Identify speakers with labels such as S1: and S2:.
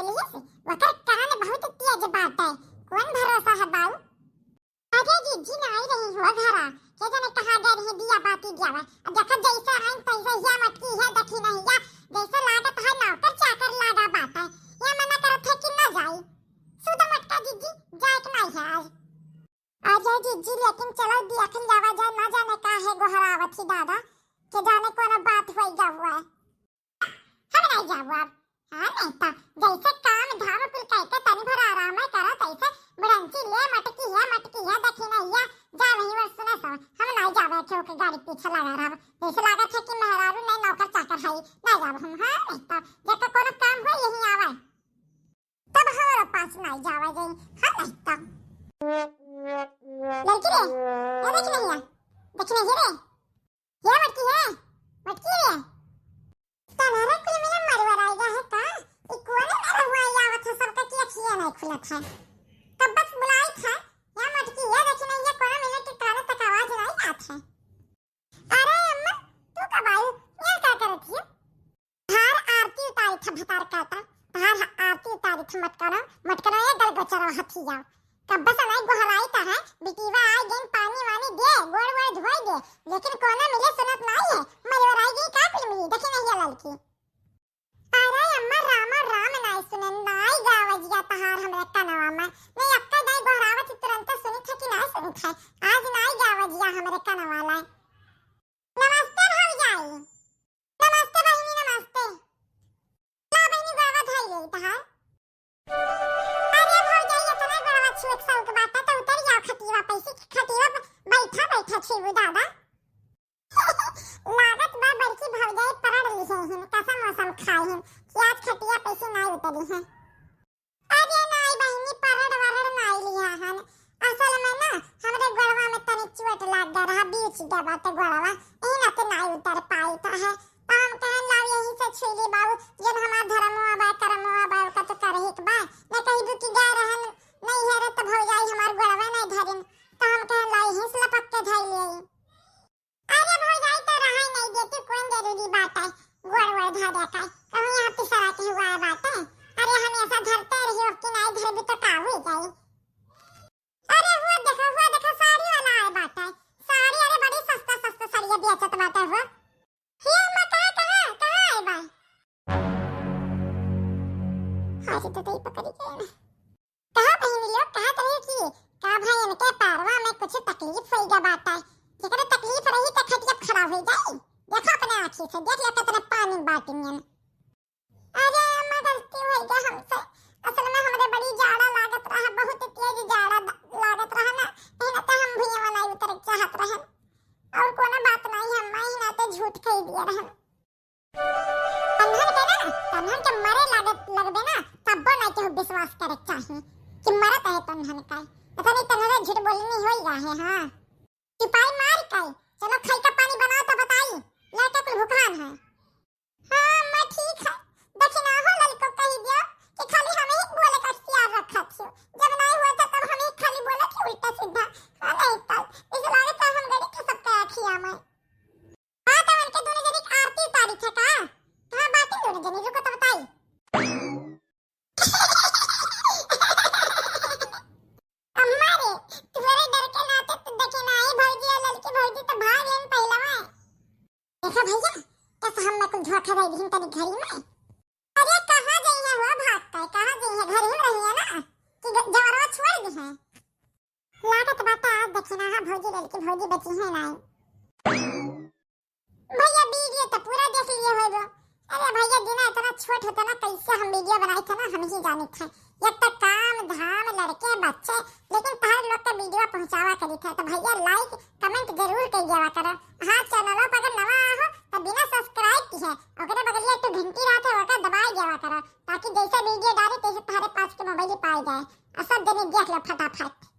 S1: लिए से वकर कहां बहुत तेज बात है कौन भरोसा है बाऊ। अरे जी ना आई रही हो घरा के जाने कहां गए रही दिया बाती दिया है अब देखा जैसे हैं तैसे या मटकी है देखी नहीं या जैसे लागत है नौकर चाकर लागा बात है या मना करत है कि ना जाई सुदा मटका जीजी जाए कि नहीं है आज आज जीजी लेकिन चलो दिया खिल जावा जाए ना जाने का है गोहरावत ही दादा के जाने को ना बात होई जावा हम नहीं जावा हां नहीं तो जैसे काम धाम कुल कहते तनी भर आराम है करा तैसे बड़ंची ले मटकी है देखी नहीं या जा नहीं वर्ष सुने सो हम नहीं जावे क्यों के गाड़ी पीछे लगा रहा जैसे लागत है कि मेहरारू नहीं नौकर चाकर है नहीं जाव हम हां नहीं तो जब कोनो काम हो यही आवे तब हमारे पास नहीं जावे गई हां नहीं तो लड़की रे ये देख नहीं है देख नहीं रे ये मटकी रे तनारा कुल में मरवर आएगा है का ई कोने मेरा हुआ यावत है सबका की अखियां नहीं खुलत है तब बस बुलाई था या मटकी है देख नहीं ये कोना मिले के काने तक आवाज नहीं आत है। अरे अम्मा तू कब आई ये क्या करत है धार आरती उतारी था भतार कहता धार आरती उतारी था मटकनो ये गल गोचरो हथी जाओ कब बस नहीं गोहलाई ता है बिटीवा आई गेन पानी वानी दे गोड़ धोई दे लेकिन कोना मिले सुनत नहीं है मरवर आई गई का कुल मिली देख नहीं है लड़की। अरे अम्मा राम नहीं सुनन नहीं गावजिया तहार हमरे कनवा में नहीं अक्का दाई गोहरावत तुरंत सुनी था कि नहीं सुनी था आज नहीं गावजिया हमरे कनवा ला। नमस्ते भौजाई नमस्ते बहिनी नमस्ते ला बहिनी गावा धाई ले तहार। अरे भौजाई इतना गावा छुक साल के बात तो उतर जाओ खटीवा पैसे खटीवा बैठा छीबू दादा लागत बा बड़की भौजाई पढ़ ली है हम कैसा मौसम खाई हम कि आज खटिया पैसे नहीं उतरी है। अरे नहीं बहिनी पढ़ नहीं लिया हन असल में ना हमरे गोड़वा में तनी चोट लग गया रहा बीच दे बात गोड़वा एही ना तो नहीं उतर पाई था है तो हम कहन लाव यही से छुली बाबू जब हमार धर्मवा बा करमवा बा का तो करही के बा न कहि दू कि गए रहन नहीं है रे तो भौजाई हमार गोड़वा नहीं धरिन तो हम कहन लाई हिस लपक के धइ ले। अरे भौजाई तो रहा नहीं देती कौन जरूरी बात है गोड़ धरे का कहूं यहां पिसरा के हुआ बात है। अरे हमेशा धरते रही हो कि नहीं धरबी तो का हो जाए। अरे हुआ देखो साड़ी वाला है बात है साड़ी अरे बड़ी सस्ता साड़ी बेचत बात है वो ये मैं कहां है भाई हां तो तई पकड़ी गए ना कहां बहन लोग कहां तरह की का भाई इनके पैरवा में कुछ तकलीफ होई गया बात है जेकरे तकलीफ रही त खटिया खड़ा हो जाए देखो अपने आंखी से देख ले कितना पानी बाटियन। अरे अम्मा गलती हो गई हमसे असल में हमरे बड़ी जाड़ा लागत रहा बहुत तेज जाड़ा लागत रहा ना एना त हम भुइया वाला उतर चाहत रहन और कोनो बात नहीं अम्मा ही ना तो झूठ कह दिया रहन तन्हन के मरे लागत लगबे ना तब ना के विश्वास करे चाहिए कि मरत है तन्हन का पता नहीं तन्हन झूठ बोलनी होई गा है। हां सिपाही मार के चलो खाई का पानी बनाओ तो बताई लड़का कुल भूखान है। हां मैं ठीक है देखी ना हो लड़को कह दिया कि खाली हमें ही बोले का तैयार रखा थी जब नहीं हुआ था तब हमें खाली बोला कि उल्टा सीधा हां नहीं तो इस लागे तो हम गड़ी खा सकते हैं खिया में हां तो उनके दोनों जनी आरती तारीख है का हां बात ही दोनों जनी रुको तो बताई। अम्मा रे तुम्हारे डर के नाते तो देखे ना आई भौजी लड़की भौजी तो भाग गई पहला में देखा भैया कैसे हम कुल धोखा दे दी तनी घरी में। अरे कहां गई है वो भागता है कहां गई है घर ही में रही है ना कि जवरवा छोड़ दी है लागत बात आज देखी ना हां भौजी लड़की भौजी बची है ना भैया वीडियो तो पूरा देख लिए होबो। अरे भैया बिना इतना छोट होता ना कैसे हम वीडियो बनाई थे ना हम ही जाने थे एक तो काम धाम लड़के बच्चे लेकिन तार लोग का वीडियो पहुंचावा करी था तो भैया लाइक कमेंट जरूर कर दिया करो। हां चैनल पर अगर नवा हो तो बिना सब्सक्राइब की है ओकरे बगल में तो घंटी रहत है ओका दबा दिया करो ताकि जैसे वीडियो डाले तैसे तुम्हारे पास के मोबाइल पे आ जाए और सब जने देख लो फटाफट।